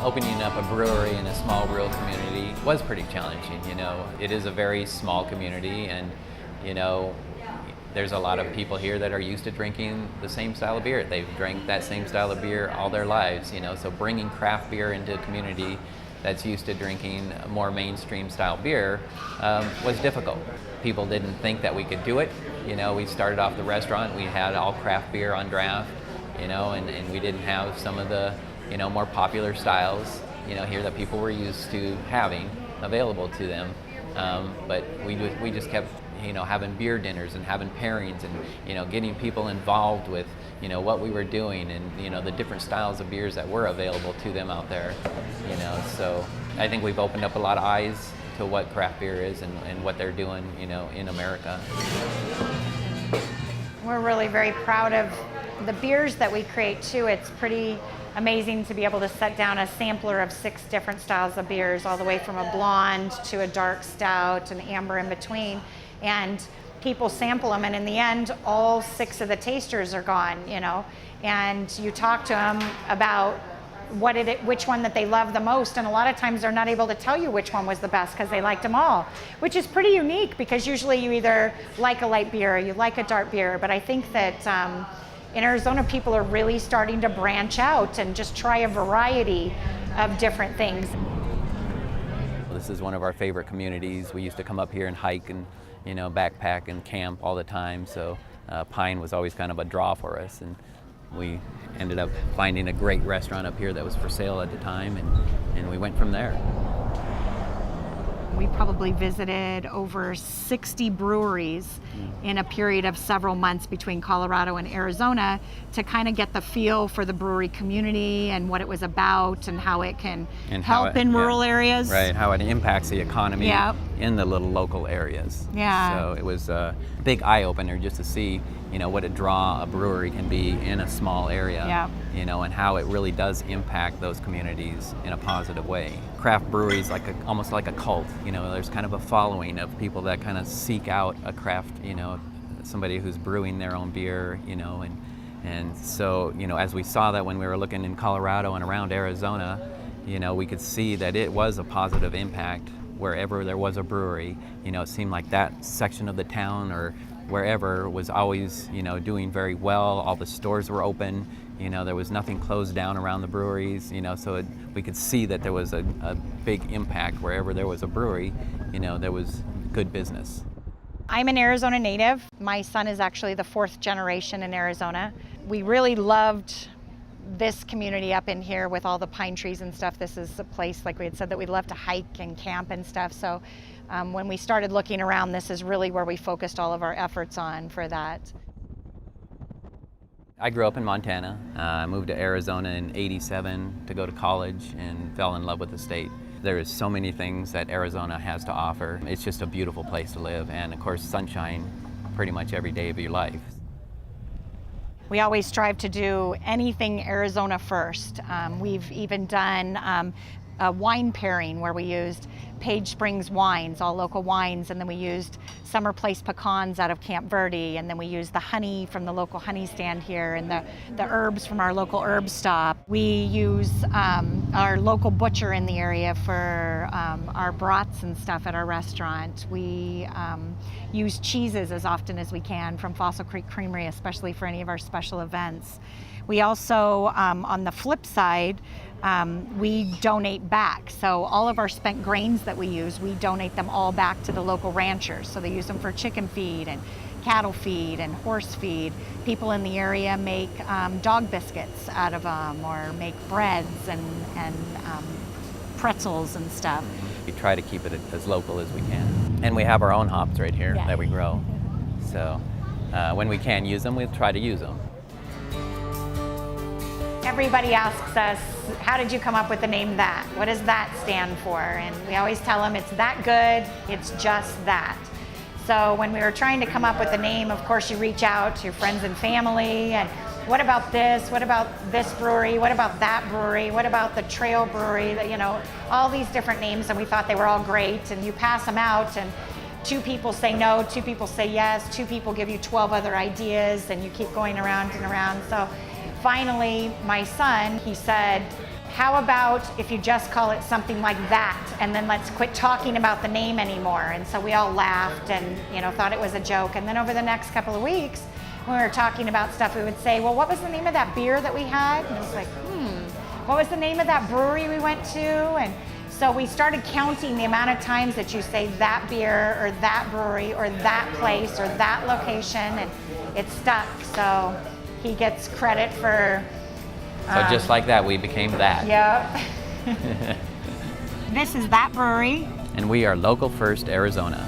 Opening up a brewery in a small rural community was pretty challenging. It is a very small community, and there's a lot of people here that are used to drinking the same style of beer. They've drank that same style of beer all their lives. So bringing craft beer into a community that's used to drinking more mainstream style beer was difficult. People didn't think that we could do it. We started off the restaurant, we had all craft beer on draft, and we didn't have some of the more popular styles here that people were used to having available to them. But we just kept having beer dinners and having pairings and getting people involved with what we were doing and the different styles of beers that were available to them out there. So I think we've opened up a lot of eyes to what craft beer is and what they're doing in America. We're really very proud of the beers that we create too. It's pretty amazing to be able to set down a sampler of 6 different styles of beers, all the way from a blonde to a dark stout and amber in between. And people sample them, and in the end, all 6 of the tasters are gone, and you talk to them about which one that they love the most, and a lot of times they're not able to tell you which one was the best because they liked them all, which is pretty unique because usually you either like a light beer or you like a dark beer. But I think that in Arizona, people are really starting to branch out and just try a variety of different things. This is one of our favorite communities. We used to come up here and hike and backpack and camp all the time, so Pine was always kind of a draw for us, and we ended up finding a great restaurant up here that was for sale at the time, and we went from there. We probably visited over 60 breweries in a period of several months between Colorado and Arizona to kind of get the feel for the brewery community and what it was about and how it can help in rural areas. Right, how it impacts the economy Yep. in the little local areas. Yeah. So it was a big eye-opener just to see, what a draw a brewery can be in a small area. Yep. And how it really does impact those communities in a positive way. Craft breweries almost like a cult. There's kind of a following of people that kind of seek out a craft, somebody who's brewing their own beer, and so, as we saw that when we were looking in Colorado and around Arizona, we could see that it was a positive impact wherever there was a brewery. It seemed like that section of the town or wherever was always, doing very well. All the stores were open. There was nothing closed down around the breweries, so we could see that there was a big impact wherever there was a brewery, there was good business. I'm an Arizona native. My son is actually the 4th generation in Arizona. We really loved this community up in here with all the pine trees and stuff. This is a place, like we had said, that we'd love to hike and camp and stuff. So when we started looking around, this is really where we focused all of our efforts on for that. I grew up in Montana. I moved to Arizona in '87 to go to college and fell in love with the state. There is so many things that Arizona has to offer. It's just a beautiful place to live, and of course sunshine pretty much every day of your life. We always strive to do anything Arizona first. We've even done a wine pairing where we used Page Springs wines, all local wines, and then we used Summer Place pecans out of Camp Verde, and then we used the honey from the local honey stand here and the herbs from our local herb stop. We use our local butcher in the area for our brats and stuff at our restaurant. We use cheeses as often as we can from Fossil Creek Creamery, especially for any of our special events. We also, on the flip side, we donate back. So all of our spent grains that we use, we donate them all back to the local ranchers. So they use them for chicken feed and cattle feed and horse feed. People in the area make dog biscuits out of them, or make breads and pretzels and stuff. We try to keep it as local as we can. And we have our own hops right here that we grow. So when we can use them, we try to use them. Everybody asks us, how did you come up with the name THAT? What does THAT stand for? And we always tell them it's that good, it's just that. So when we were trying to come up with the name, of course you reach out to your friends and family, and what about this? What about this brewery? What about that brewery? What about the Trail Brewery? All these different names, and we thought they were all great, and you pass them out, and 2 people say no, 2 people say yes, 2 people give you 12 other ideas, and you keep going around and around. So finally, my son, he said, how about if you just call it something like that, and then let's quit talking about the name anymore. And so we all laughed and, you know, thought it was a joke. And then over the next couple of weeks, when we were talking about stuff, we would say, well, what was the name of that beer that we had? And it was like, what was the name of that brewery we went to? And so we started counting the amount of times that you say that beer or that brewery or that place or that location, and it stuck. So he gets credit for... So just like that, we became that. Yep. This is THAT Brewery. And we are Local First Arizona.